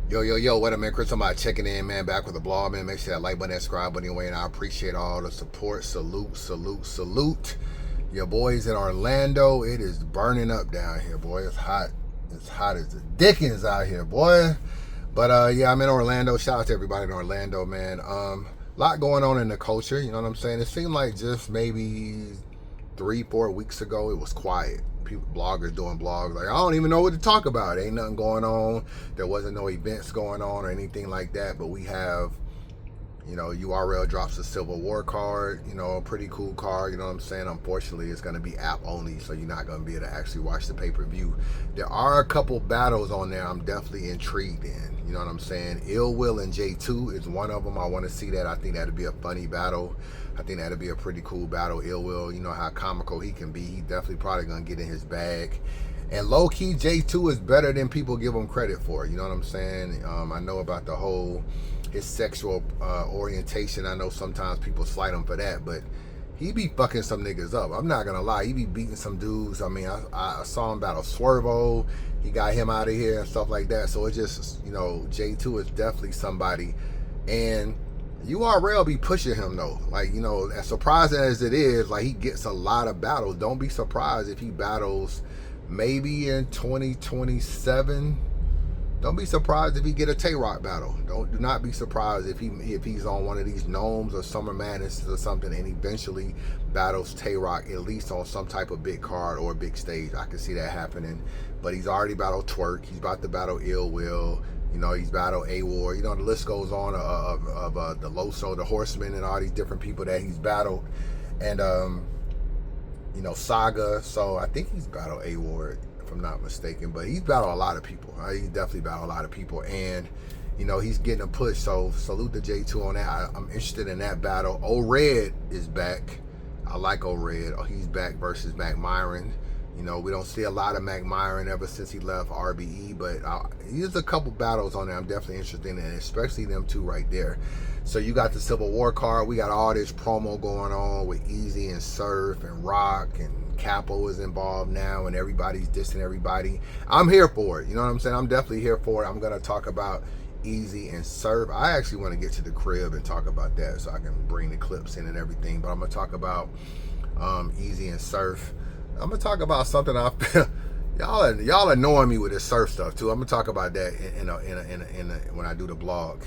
Yo, what up, man? Chris, somebody checking in, man. Back with the blog, man. Make sure that like button, that subscribe button, anyway. And I appreciate all the support. Salute. Your boys in Orlando, it is burning up down here, boy. It's hot. It's hot as the dickens out here, boy. But yeah, I'm in Orlando. Shout out to everybody in Orlando, man. A lot going on in the culture. You know what I'm saying? It seemed like just maybe 3-4 weeks ago, it was quiet. People, bloggers doing blogs, like, I don't even know what to talk about. Ain't nothing going on. There wasn't no events going on or anything like that. But we have, you know, URL drops a Civil War card, you know, a pretty cool card, you know what I'm saying? Unfortunately, it's going to be app only, so you're not going to be able to actually watch the pay-per-view. There are a couple battles on there I'm definitely intrigued in, you know what I'm saying? Ill Will and J2 is one of them. I want to see that. I think that'd be a funny battle. I think that'd be a pretty cool battle. Ill Will, you know how comical he can be. He definitely probably going to get in his bag. And low-key, J2 is better than people give him credit for, you know what I'm saying? I know about the whole his sexual orientation. I know sometimes people slight him for that, but he be fucking some niggas up. I'm not gonna lie, he be beating some dudes. I mean, I saw him battle Swervo. He got him out of here and stuff like that. So it just, you know, J2 is definitely somebody. And URL be pushing him though. Like, you know, as surprising as it is, like, he gets a lot of battles. Don't be surprised if he battles maybe in 2027. Don't be surprised if he get a Tay-Rock battle. Do not be surprised if he's on one of these Gnomes or Summer Madness or something and eventually battles Tay-Rock at least on some type of big card or big stage. I can see that happening. But he's already battled Twerk. He's about to battle Ill Will. You know, he's battled A-War. You know, the list goes on of the Loso, the Horsemen, and all these different people that he's battled. And, you know, Saga. So I think he's battled A-War, if I'm not mistaken, but he's battled a lot of people. He's definitely battled a lot of people, and you know, he's getting a push. So salute to J2 on that. I'm interested in that battle. O-Red is back. I like O-Red. He's back versus Mac Myron. You know, we don't see a lot of Mac Myron ever since he left RBE, but there's a couple battles on there I'm definitely interested in, especially them two right there. So you got the Civil War card. We got all this promo going on with Easy and Surf and Rock, and Capo is involved now, and everybody's dissing everybody. I'm here for it. You know what I'm saying? I'm definitely here for it. I'm going to talk about Easy and Surf. I actually want to get to the crib and talk about that so I can bring the clips in and everything. But I'm going to talk about Easy and Surf. I'm going to talk about something I feel y'all annoying me with this Surf stuff too. I'm going to talk about that when I do the blog.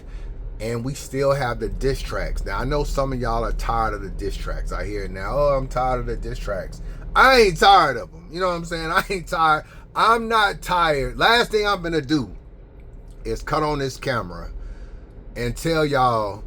And we still have the diss tracks. Now, I know some of y'all are tired of the diss tracks. I hear it now. Oh, I'm tired of the diss tracks. I ain't tired of them. You know what I'm saying? I ain't tired. I'm not tired. Last thing I'm going to do is cut on this camera and tell y'all,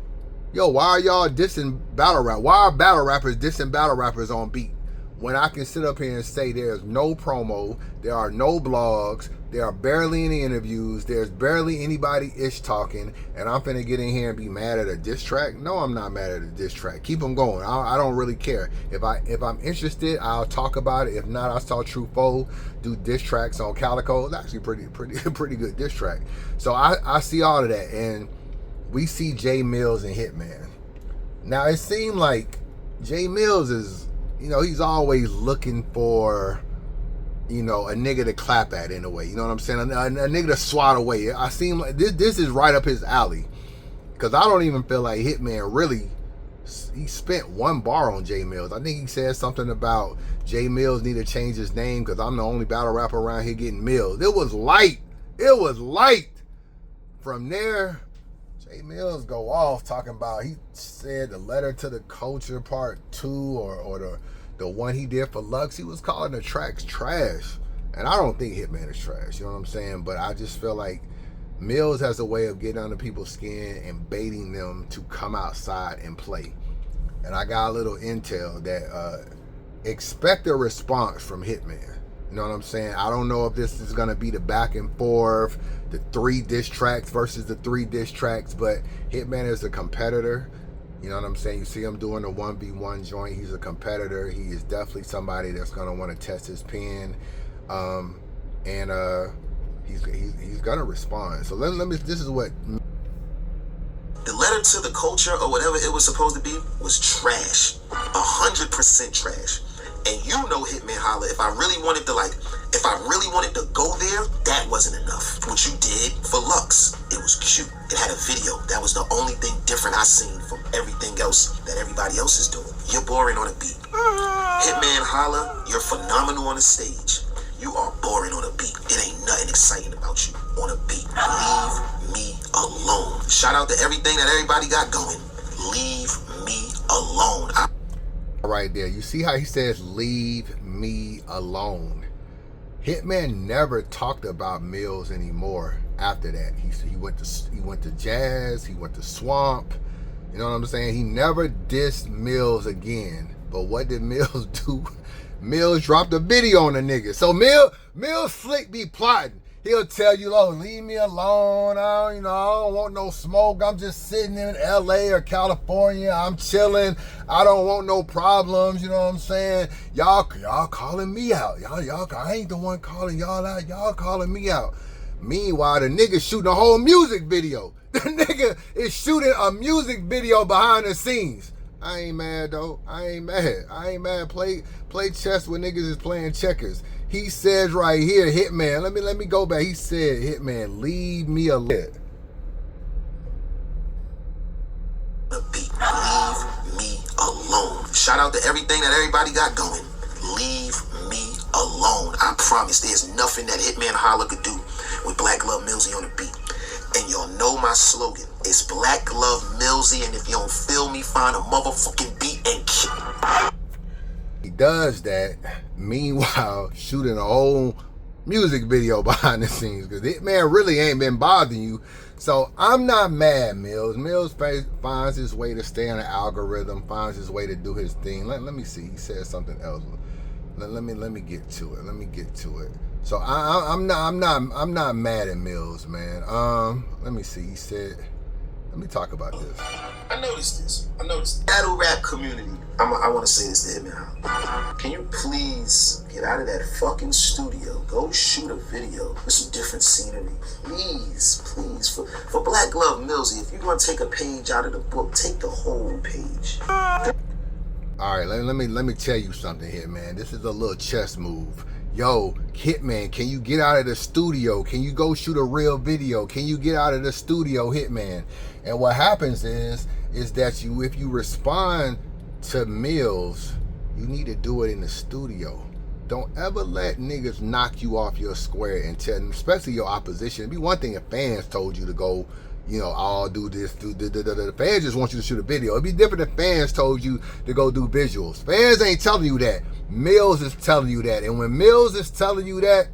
yo, why are y'all dissing battle rap? Why are battle rappers dissing battle rappers on beat? When I can sit up here and say there's no promo, there are no blogs, there are barely any interviews, there's barely anybody ish talking, and I'm finna get in here and be mad at a diss track? No, I'm not mad at a diss track. Keep them going. I don't really care. If I'm interested, I'll talk about it. If not, I saw True Foe do diss tracks on Calico. It's actually pretty good diss track. So I see all of that, and we see Jae Millz and Hitman. Now it seemed like Jae Millz is, you know, he's always looking for, you know, a nigga to clap at in a way. You know what I'm saying? A nigga to swat away. I seem like this is right up his alley. Because I don't even feel like Hitman really, he spent one bar on Jae Millz. I think he said something about Jae Millz need to change his name because I'm the only battle rapper around here getting Millz. It was light. It was light. From there, Jae Millz go off talking about, he said the Letter to the Culture Part 2 or the one he did for Lux. He was calling the tracks trash. And I don't think Hitman is trash, you know what I'm saying? But I just feel like Millz has a way of getting under people's skin and baiting them to come outside and play. And I got a little intel that expect a response from Hitman. You know what I'm saying? I don't know if this is going to be the back and forth, the 3 diss tracks versus the 3 diss tracks, but Hitman is a competitor. You know what I'm saying? You see him doing the 1v1 joint. He's a competitor. He is definitely somebody that's going to want to test his pen. He's going to respond. So let me, this is what... The Letter to the Culture, or whatever it was supposed to be, was trash. 100% trash. And you know, Hitman Holla, if I really wanted to go there, that wasn't enough. What you did for Lux, it was had a video. That was the only thing different I seen from everything else that everybody else is doing. You're boring on a beat. Hitman Holla, you're phenomenal on the stage. You are boring on a beat. It ain't nothing exciting about you on a beat. Leave me alone. Shout out to everything that everybody got going. Leave me alone. Right there. You see how he says, leave me alone. Hitman never talked about Millz anymore after that. He went to Jazz, he went to Swamp. You know what I'm saying? He never dissed Millz again. But what did Millz do? Millz dropped a video on the nigga. So Millz slick be plotting. He'll tell you, oh, leave me alone. I don't want no smoke. I'm just sitting in LA or California. I'm chilling. I don't want no problems. You know what I'm saying? Y'all calling me out. Y'all, I ain't the one calling y'all out. Y'all calling me out. Meanwhile, the nigga shooting a whole music video. The nigga is shooting a music video behind the scenes. I ain't mad though. I ain't mad. Play chess when niggas is playing checkers. He says right here, Hitman. Let me go back. He said, Hitman, leave me alone. Leave me alone. Shout out to everything that everybody got going. Leave me alone. I promise there's nothing that Hitman Holla could do with Black Glove Millzy on the beat. And y'all know my slogan. It's Black Glove Millzy, and if you don't feel me, find a motherfucking beat and kill. He does that, meanwhile shooting a whole music video behind the scenes, because Hitman really ain't been bothering you. So I'm not mad, Millz. Millz finds his way to stay on the algorithm, finds his way to do his thing. Let me see. He said something else. Let me get to it. So I'm not mad at Millz, man. Let me see. He said, let me talk about this. I noticed this. Battle rap community. I want to say this to Hitman. Can you please get out of that fucking studio? Go shoot a video with some different scenery. Please. For Black Glove Millzy, if you're going to take a page out of the book, take the whole page. All right, let me tell you something here, man. This is a little chess move. Yo, Hitman, can you get out of the studio? Can you go shoot a real video? Can you get out of the studio, Hitman? And what happens is that if you respond to Millz, you need to do it in the studio. Don't ever let niggas knock you off your square and tell, especially your opposition. It'd be one thing if fans told you to go, I'll do this, the fans just want you to shoot a video. It'd be different if fans told you to go do visuals. Fans ain't telling you that. Millz is telling you that. And when Millz is telling you that,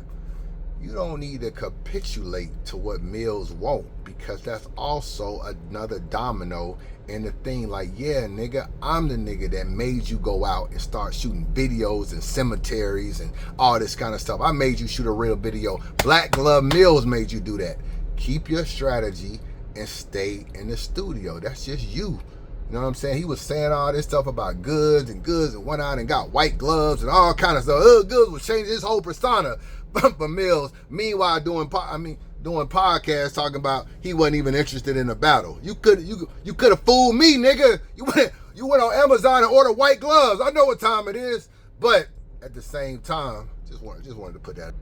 you don't need to capitulate to what Millz won't, because that's also another domino in the thing. Like, yeah, nigga, I'm the nigga that made you go out and start shooting videos in cemeteries and all this kind of stuff. I made you shoot a real video. Black Glove Millz made you do that. Keep your strategy and stay in the studio. That's just you. You know what I'm saying? He was saying all this stuff about goods and went out and got white gloves and all kind of stuff. Goods was changing his whole persona for Millz. Meanwhile, doing podcasts talking about he wasn't even interested in a battle. You could have fooled me, nigga. You went on Amazon and ordered white gloves. I know what time it is, but at the same time, just wanted to put that.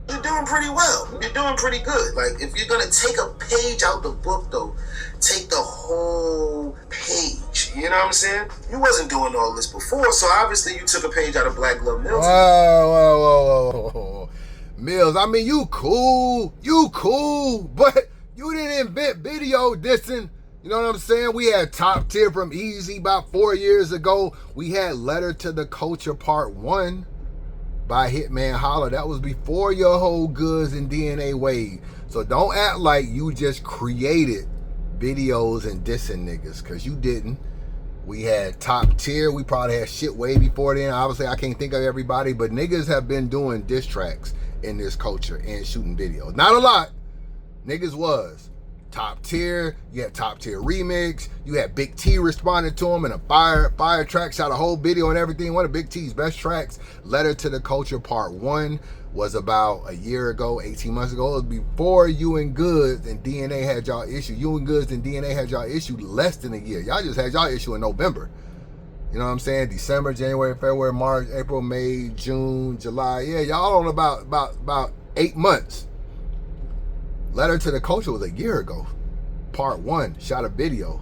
You're doing pretty well. You're doing pretty good. Like, if you're gonna take a page out the book, though, take the whole page. You know what I'm saying? You wasn't doing all this before, so obviously you took a page out of Black Glove Millz. Whoa. Millz, I mean, you cool, but you didn't invent video dissing. You know what I'm saying? We had Top Tier from Easy about 4 years ago. We had Letter to the Culture Part 1 by Hitman Holla. That was before your whole goods and DNA wave. So don't act like you just created videos and dissing niggas, because you didn't. We had Top Tier. We probably had shit way before then. Obviously, I can't think of everybody, but niggas have been doing diss tracks in this culture and shooting videos. Not a lot. Niggas was. Top Tier, you had Top Tier Remix, you had Big T responded to him in a fire track, shot a whole video and everything. One of Big T's best tracks, Letter to the Culture Part 1, was about a year ago, 18 months ago. It was before You and Goods and DNA had y'all issue. You and Goods and DNA had y'all issue less than a year. Y'all just had y'all issue in November. You know what I'm saying? December, January, February, March, April, May, June, July. Yeah, y'all on about 8 months. Letter to the Culture was a year ago. Part 1 shot a video.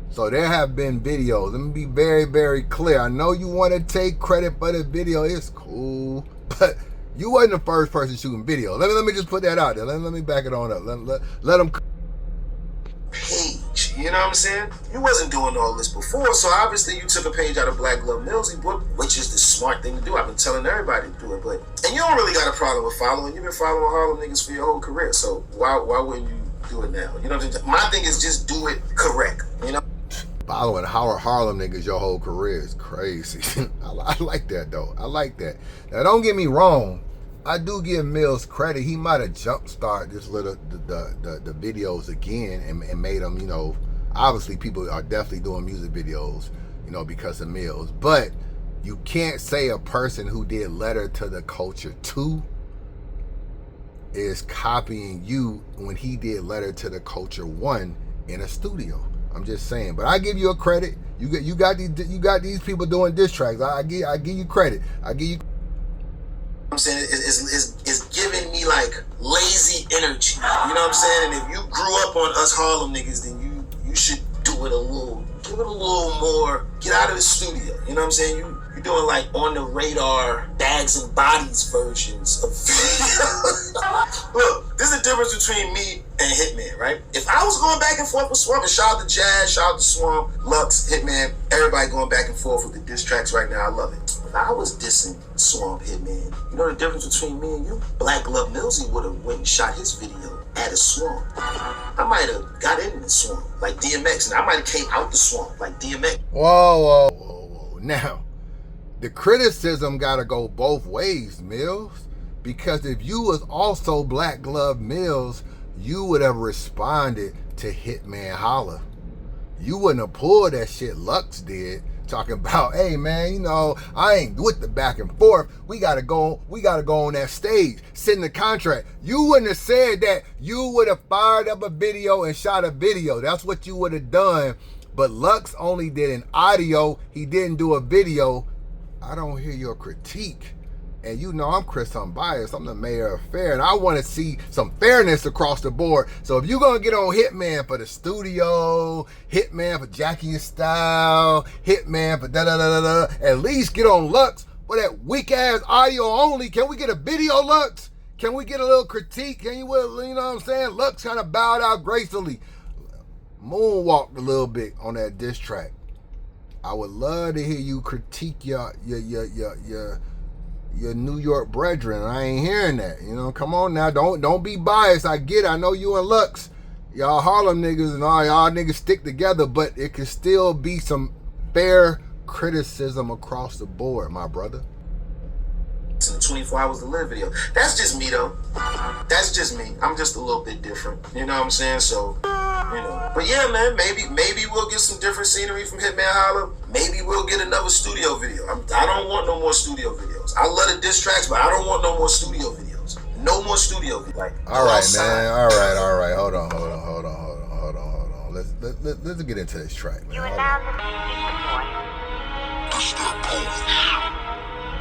So there have been videos. Let me be very, very clear. I know you want to take credit for the video. It's cool. But you wasn't the first person shooting video. Let me just put that out there. Let me back it on up. Let them page. You know what I'm saying? You wasn't doing all this before, so obviously you took a page out of Black Glove Millz book, which is the smart thing to do. I've been telling everybody to do it, and you don't really got a problem with following. You've been following Harlem niggas for your whole career, so why wouldn't you do it now? You know what I'm saying? My thing is just do it correct, you know? Following Harlem niggas your whole career is crazy. I like that though. I like that. Now don't get me wrong. I do give Millz credit. He might have jumpstarted this little the videos again and made them, you know, obviously people are definitely doing music videos, you know, because of Millz. But you can't say a person who did Letter to the Culture 2 is copying you when he did Letter to the Culture 1 in a studio. I'm just saying, but I give you a credit. You got these people doing diss tracks. I give you credit. I give you. I'm saying it's giving me like lazy energy. You know what I'm saying? And if you grew up on us Harlem niggas, then you should do it give it a little more. Get out of the studio. You know what I'm saying? You're doing like on the radar bags and bodies versions of videos. Look, there's a difference between me and Hitman, right? If I was going back and forth with Swamp, and shout out to Jazz, shout out to Swamp, Lux, Hitman, everybody going back and forth with the diss tracks right now, I love it. If I was dissing Swamp, Hitman, you know the difference between me and you? Black Glove Millz would have went and shot his video at a swamp. I might have got in the swamp like DMX, and I might have came out the swamp like DMX. Whoa. Now, the criticism gotta go both ways, Millz. Because if you was also Black Glove Millz, you would have responded to Hitman Holla. You wouldn't have pulled that shit Lux did, talking about, hey man, you know, I ain't with the back and forth. We gotta go on that stage, sit in the contract. You wouldn't have said that. You would have fired up a video and shot a video. That's what you would have done. But Lux only did an audio. He didn't do a video. I don't hear your critique. And you know I'm Chris Unbiased. I'm the mayor of fair, and I want to see some fairness across the board. So if you're going to get on Hitman for the studio, Hitman for Jackie Style, Hitman for da-da-da-da-da, at least get on Lux for that weak-ass audio only. Can we get a video, Lux? Can we get a little critique? Can you know what I'm saying? Lux kind of bowed out gracefully. Moonwalked a little bit on that diss track. I would love to hear you critique your New York brethren. I ain't hearing that. You know, come on now. Don't be biased. I get it. I know you and Lux, y'all Harlem niggas and all y'all niggas stick together, but it could still be some fair criticism across the board, my brother. In the 24 Hours to Live video. That's just me though. That's just me. I'm just a little bit different. You know what I'm saying? So, you know. But yeah, man, maybe we'll get some different scenery from Hitman Holla. Maybe we'll get another studio video. I don't want no more studio videos. I love the diss tracks, but I don't want no more studio videos. No more studio videos. Like, all right, man. All right. Hold on. Let's get into this track, man. You are now the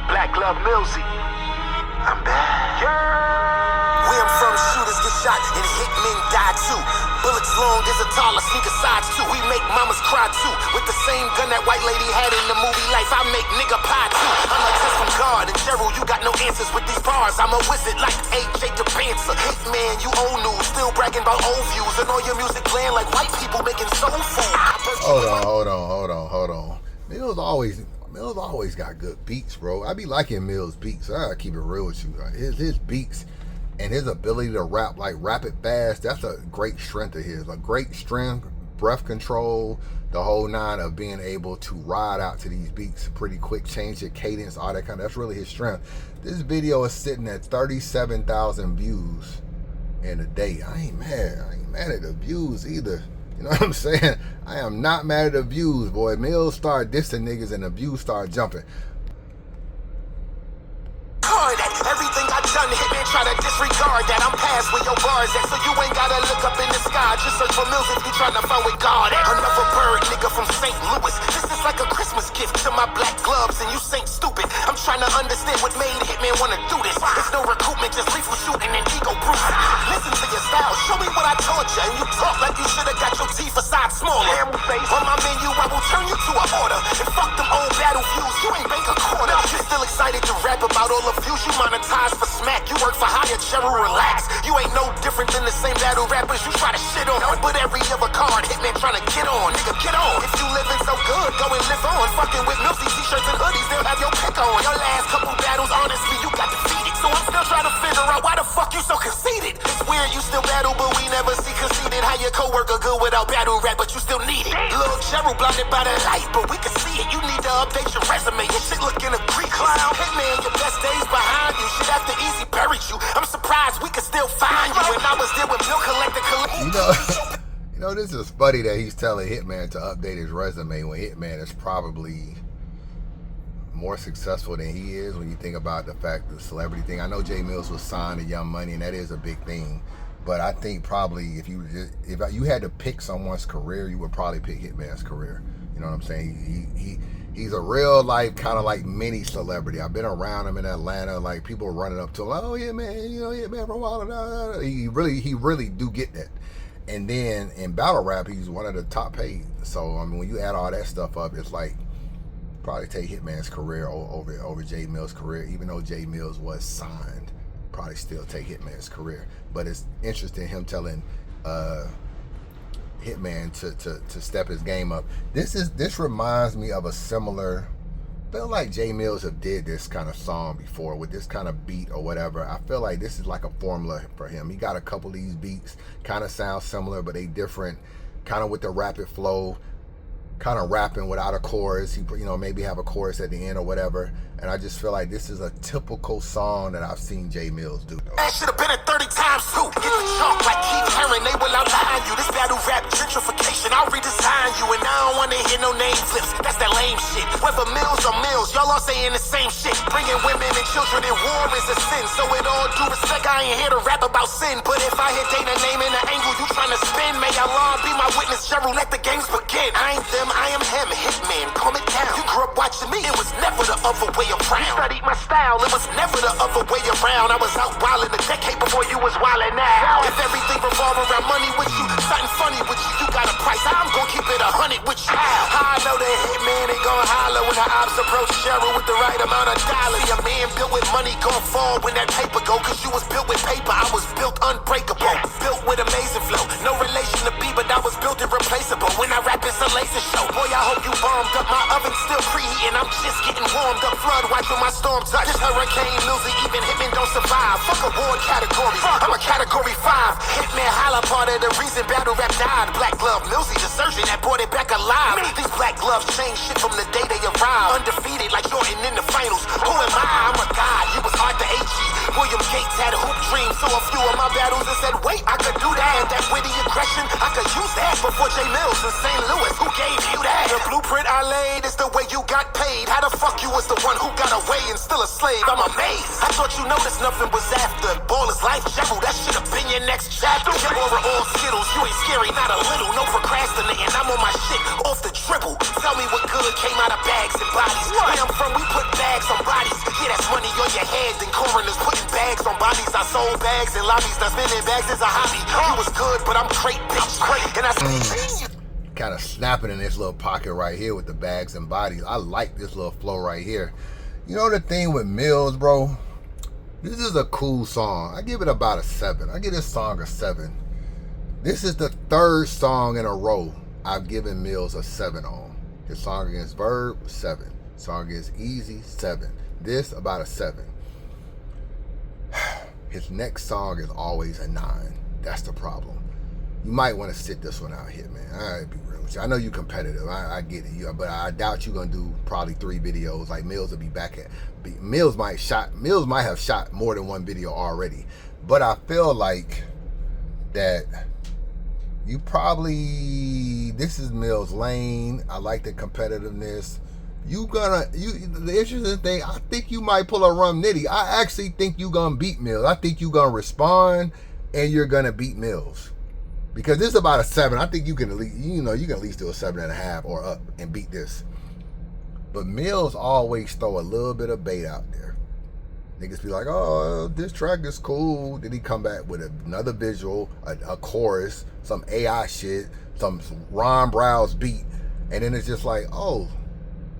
Black Glove Millz. I'm back. Where I'm from, shooters get shot and hitmen die too. Bullets long as a taller, sneaker sides too. We make mamas cry too. With the same gun that white lady had in the movie Life, I make nigga pie too. I'm a test from God, and Gerald, you got no answers with these bars. I'm a wizard like AJ the Panther. Hitman, you old news, still bragging about old views, and all your music playing like white people making soul food. Hold on. Millz always got good beats, bro. I be liking Millz beats. I gotta keep it real with you. His beats and his ability to rap it fast, that's a great strength of his. A great strength, breath control, the whole nine of being able to ride out to these beats pretty quick, change your cadence, all that kind of, that's really his strength. This video is sitting at 37,000 views in a day. I ain't mad at the views either. You know what I'm saying? I am not mad at the views, boy. Millz start dissing niggas and the views start jumping. Everything I done, Hitman try to disregard that. I'm past where your bars at, so you ain't gotta look up in the sky. Just search for Millz if you tryna find with God at. Another bird nigga from St. Louis. This is like a Christmas gift to my black gloves, and you ain't stupid. I'm trying to understand what made Hitman wanna do this. It's no recoupment, just lethal shooting and ego bruising. Listen to your style, show me what I taught you, and you talk like you should've got your face. On my menu, I will turn you to an order. And fuck them old battle views, you ain't make a quarter. You still excited to rap about all the views you monetize for smack. You work for hire, Cheryl, relax. You ain't no different than the same battle rappers you try to shit on. But every other card, Hitman trying to get on. Nigga, get on. If you living so good, go and live on. Fucking with Millz t-shirts and hoodies, they'll have your pick on. Your last couple battles, honestly, you got defeated. So I'm still trying to figure out why the fuck you so conceited. It's weird you still battle, but we never see conceited. How your coworker good without battle rap, but you still need it. Little Cheryl blinded by the light, but we can see it. You need to update your resume. Your shit looking a Greek clown. Hitman, your best days behind you. Shit after Easy buried you. I'm surprised we can still find you. And I was there with Milk Collector. You know, this is funny that he's telling Hitman to update his resume when Hitman is probably more successful than he is when you think about the fact the celebrity thing. I know Jae Millz was signed to Young Money, and that is a big thing. But I think probably if you had to pick someone's career, you would probably pick Hitman's career. You know what I'm saying? He's a real life kind of like mini celebrity. I've been around him in Atlanta, like people running up to him, like, oh yeah, man, you know, Hitman from Walla. He really do get that. And then in battle rap, he's one of the top paid. So I mean, when you add all that stuff up, it's like probably take Hitman's career over Jae Millz' career, even though Jae Millz was signed. Probably still take Hitman's career. But it's interesting him telling Hitman to step his game up. This reminds me of a similar, feel like Jae Millz have did this kind of song before with this kind of beat or whatever. I feel like this is like a formula for him. He got a couple of these beats, kind of sound similar, but they different, kind of with the rapid flow, kind of rapping without a chorus. He, you know, maybe have a chorus at the end or whatever. And I just feel like this is a typical song that I've seen Jae Millz do. That should have been it 30 times too. Get the chunk like Keith Haring, they will outline you. This battle rap gentrification, I'll redesign you. And I don't wanna hear no name flips, that's that lame shit. Whether Millz or Millz, y'all all saying the same shit. Bringing women and children in war is a sin. So with all due respect, I ain't here to rap about sin. But if I hit Dana name in the angle you trying to spin, may Allah be my witness, Cheryl, let the games begin. I ain't them, I am him, Hitman, calm it down. You grew up watching me, it was never the other way around. You studied my style, it was never the other way around. I was out wildin' a decade before you was wildin' now. If everything revolve around money with you, something funny with you, you got a price, I'm gonna keep it 100 with you. How I know the Hitman ain't gonna holler when the ops approach Cheryl with the right amount of dollars. See, a man built with money gon' fall when that paper go, cause you was built with paper, I was built unbreakable. Built with amazing flow, no relation to B, but I was built irreplaceable. When I rap, it's a laser show. Boy, I hope you bombed up, my oven still preheating, I'm just getting warmed up. Flood watching my storm touch. This hurricane, Millz, even Hitman don't survive. Fuck award categories, I'm a category 5. Hitman Holla, part of the reason battle rap died. Black glove, Millz, the surgeon that brought it back alive. These black gloves change shit from the day they arrived. Undefeated like Jordan in the finals. Who am I? I'm a god, you was hard to AG. William Gates had a hoop dream, so a few of my battles and said, wait, I could do that. And that witty aggression, I could use that. Before Jae Millz in St. Louis, who gave you that? The blueprint I laid is the way you got paid. How the fuck you was the one who got away and still a slave? I'm amazed. I thought you noticed nothing was after. Ball is life, Cheryl, that should have been your next chapter. Your aura all Skittles, you ain't scary, not a little. No procrastinating, I'm on my shit, off the dribble. Tell me what good came out of bags and bodies. Where I'm from, we put bags on bodies. Yeah, that's money on your head, then coroners putting bags on bodies. I sold bags in lobbies, now spinning bags is a hobby. You was good, but I'm great, bitch, great. And I kind of snapping in this little pocket right here with the bags and bodies. I like this little flow right here. You know the thing with Millz, bro? This is a cool song. I give it about a 7. I give this song a 7. This is the 3rd song in a row I've given Millz a 7 on. His song against Verb, 7. Song against Easy, 7. This, about a 7. His next song is always a 9. That's the problem. You might want to sit this one out here, man. I'll be real with you. I know you're competitive. I get it. But I doubt you're gonna do probably 3 videos. Like Millz will be back at. Millz might have shot more than 1 video already. But I feel like that you probably, this is Millz lane. I like the competitiveness. The interesting thing, I think you might pull a Rum Nitty. I actually think you're gonna beat Millz. I think you're gonna respond and you're gonna beat Millz. Because this is about a 7. I think you can at least, you can at least do a 7.5 or up and beat this. But Millz always throw a little bit of bait out there. Niggas be like, oh, this track is cool. Then he come back with another visual, a chorus, some AI shit, Ron Brow's beat, and then it's just like, oh,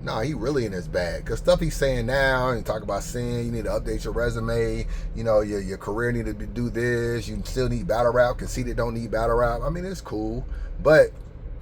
no, he really in his bag. Because stuff he's saying now, and talk about saying you need to update your resume, you know, your career need to do this, you still need battle rap, Conceited don't need battle rap. I mean, it's cool, but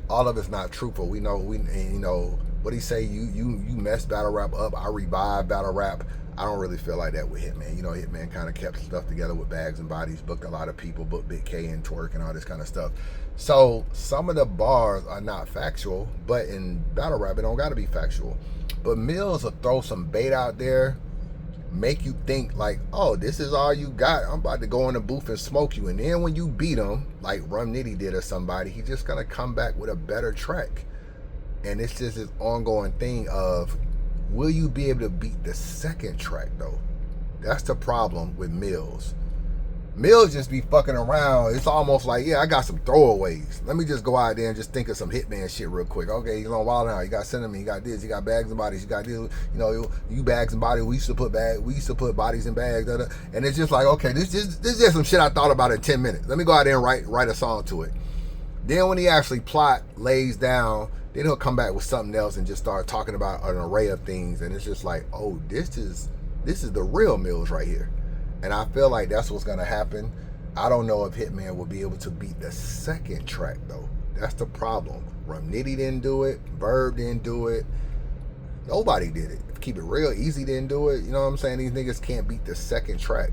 all of it's not truthful. We know, you know, what he say, you mess battle rap up, I revive battle rap. I don't really feel like that with Hitman. You know, Hitman kind of kept stuff together with Bags and Bodies, booked a lot of people, booked Big K and Twerk and all this kind of stuff. So some of the bars are not factual, but in battle rap, it don't got to be factual. But Millz will throw some bait out there, make you think like, oh, this is all you got. I'm about to go in the booth and smoke you. And then when you beat him, like Rum Nitty did or somebody, he's just going to come back with a better track. And it's just this ongoing thing of, will you be able to beat the second track, though? That's the problem with Millz. Millz just be fucking around. It's almost like, yeah, I got some throwaways. Let me just go out there and just think of some Hitman shit real quick. Okay, he's on Wild Now. You got Cinnamon. You got this. You got Bags and Bodies. You got this. You know, you Bags and Bodies. We used to put bodies in bags. And it's just like, okay, this is just some shit I thought about in 10 minutes. Let me go out there and write a song to it. Then when he actually lays down, then he'll come back with something else and just start talking about an array of things. And it's just like, oh, this is the real Millz right here. And I feel like that's what's going to happen. I don't know if Hitman will be able to beat the second track, though. That's the problem. Rum Nitty didn't do it. Verb didn't do it. Nobody did it. Keep it real, Easy didn't do it. You know what I'm saying? These niggas can't beat the second track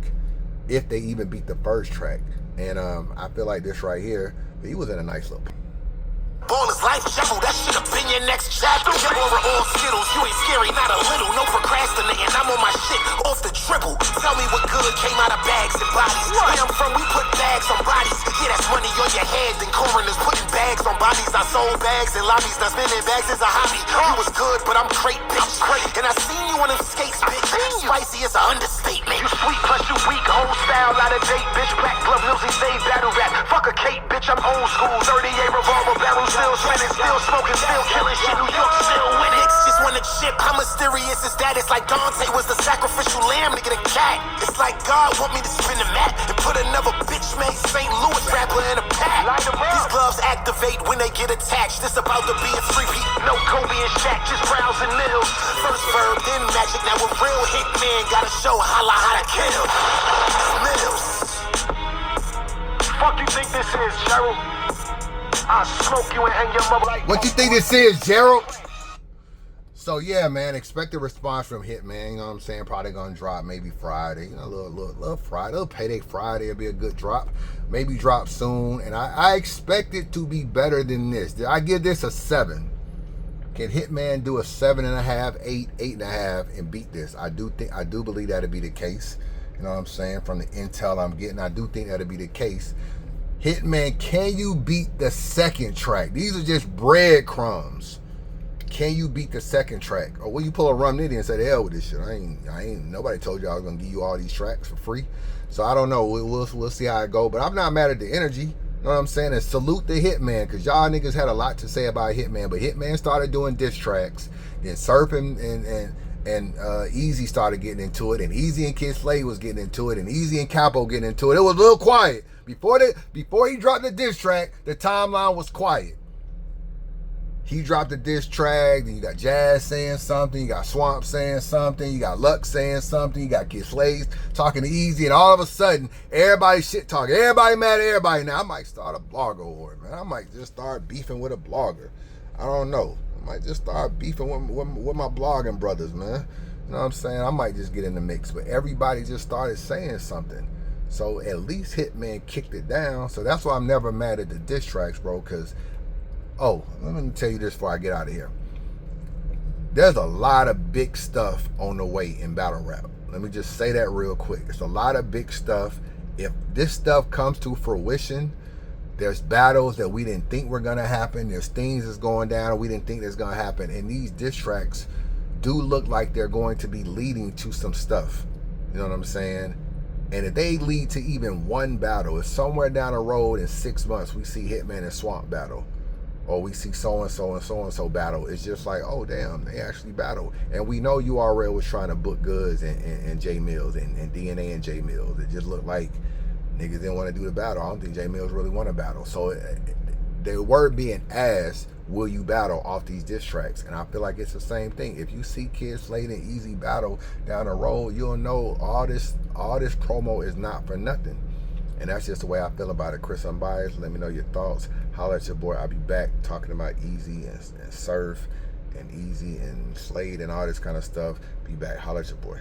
if they even beat the first track. And I feel like this right here, he was in a nice little... Ball is life, shuffle, that shit up in your next chapter. Your aura all Skittles, you ain't scary, not a little. No procrastinating, I'm on my shit, off the dribble. Tell me what good came out of Bags and Bodies. Where I'm from, we put bags on bodies. Yeah, that's money on your head, then coroners putting bags on bodies. I sold bags in lobbies, now spinning bags is a hobby. You was good, but I'm crate, bitch. And I seen you on them skates, bitch. Spicy is an understatement. You sweet, plus you weak, whole style out of date, bitch. Black glove, Millz, save battle rap. Fuck a cape, bitch, I'm old school. 38 revolver barrels. Still spinning, still smoking, still killing shit. New York still winning. Niggas just wanna chip. How mysterious is that? It's like Dante was the sacrificial lamb to get a cat. It's like God want me to spin the mat and put another bitch made St. Louis rapper in a pack. These gloves activate when they get attached. This about to be a three-peat. No Kobe and Shaq, just Browns and Mills. First verb, then magic. Now a real Hitman gotta show Holla how to kill. Mills. Fuck you think this is, Gerald? I'll smoke you and hang your mother like... What you think this is, Gerald? So yeah, man, expect a response from Hitman. You know what I'm saying? Probably gonna drop maybe Friday. You know, a little Friday, little payday Friday. It'll be a good drop. Maybe drop soon. And I expect it to be better than this. I give this a 7. Can Hitman do a 7.5, 8, 8.5 and beat this? I do believe that'll be the case. You know what I'm saying? From the intel I'm getting, I do think that'll be the case. Hitman, can you beat the second track? These are just breadcrumbs. Can you beat the second track? Or will you pull a Rum Nitty and say, the hell with this shit? I ain't. Nobody told you I was gonna give you all these tracks for free. So I don't know. We'll see how it go. But I'm not mad at the energy. You know what I'm saying? And salute the Hitman, because y'all niggas had a lot to say about Hitman. But Hitman started doing diss tracks. Then Surf and Easy started getting into it, and Easy and Kid Slade was getting into it, and Easy and Capo getting into it. It was a little quiet. Before he dropped the diss track, the timeline was quiet. He dropped the diss track, then you got Jazz saying something, you got Swamp saying something, you got Lux saying something, you got Kid Slade talking to Easy, and all of a sudden, everybody shit talking. Everybody mad at everybody. Now, I might start a blogger war, man. I might just start beefing with a blogger. I don't know. I might just start beefing with my blogging brothers, man. You know what I'm saying? I might just get in the mix, but everybody just started saying something. So at least Hitman kicked it down. So that's why I'm never mad at the diss tracks, bro, because, oh, let me tell you this before I get out of here. There's a lot of big stuff on the way in battle rap. Let me just say that real quick. It's a lot of big stuff. If this stuff comes to fruition, there's battles that we didn't think were going to happen. There's things that's going down we didn't think that's going to happen. And these diss tracks do look like they're going to be leading to some stuff. You know what I'm saying? And if they lead to even one battle, if somewhere down the road in 6 months we see Hitman and Swamp battle, or we see so-and-so and so-and-so battle, it's just like, oh, damn, they actually battle. And we know URL was trying to book Goods and Jae Millz and DNA and Jae Millz. It just looked like niggas didn't want to do the battle. I don't think Jae Millz really won a battle. So the word being asked, will you battle off these diss tracks? And I feel like it's the same thing. If you see Kid Slade and Easy battle down the road, you'll know all this promo is not for nothing. And that's just the way I feel about it. Chris Unbiased, let me know your thoughts. Holla at your boy. I'll be back talking about Easy and Surf and Easy and Slade and all this kind of stuff. Be back. Holla at your boy.